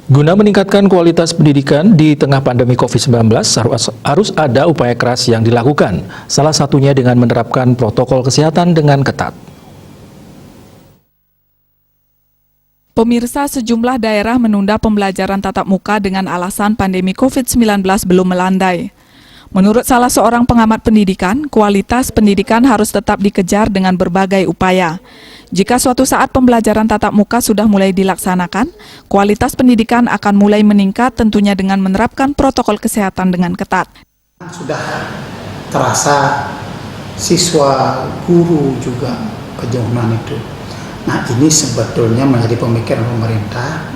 Guna meningkatkan kualitas pendidikan di tengah pandemi COVID-19, harus ada upaya keras yang dilakukan. Salah satunya dengan menerapkan protokol kesehatan dengan ketat. Pemirsa, sejumlah daerah menunda pembelajaran tatap muka dengan alasan pandemi COVID-19 belum melandai. Menurut salah seorang pengamat pendidikan, kualitas pendidikan harus tetap dikejar dengan berbagai upaya. Jika suatu saat pembelajaran tatap muka sudah mulai dilaksanakan, kualitas pendidikan akan mulai meningkat tentunya dengan menerapkan protokol kesehatan dengan ketat. Sudah terasa siswa, guru juga kejauhan itu. Nah, ini sebetulnya menjadi pemikiran pemerintah,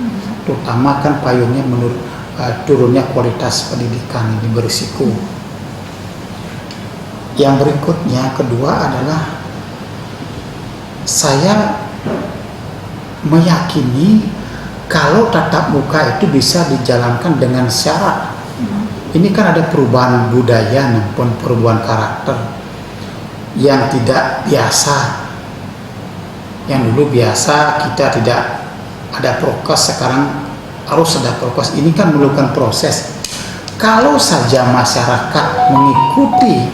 terutama kan payungnya menurut turunnya kualitas pendidikan ini berisiko. Yang berikutnya, kedua adalah saya meyakini kalau tatap muka itu bisa dijalankan dengan syarat. Ini kan ada perubahan budaya maupun perubahan karakter yang tidak biasa. Yang dulu biasa kita tidak ada prokes, sekarang harus ada prokes. Ini kan memerlukan proses. Kalau saja masyarakat mengikuti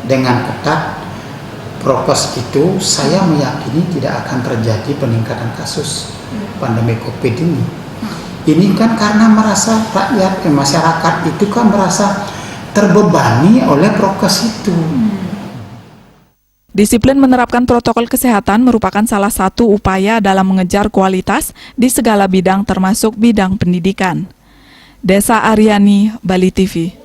dengan ketat prokes itu, saya meyakini tidak akan terjadi peningkatan kasus pandemi COVID ini. Ini kan karena merasa rakyat, masyarakat itu kan merasa terbebani oleh prokes itu. Disiplin menerapkan protokol kesehatan merupakan salah satu upaya dalam mengejar kualitas di segala bidang termasuk bidang pendidikan. Desa Aryani, Bali TV.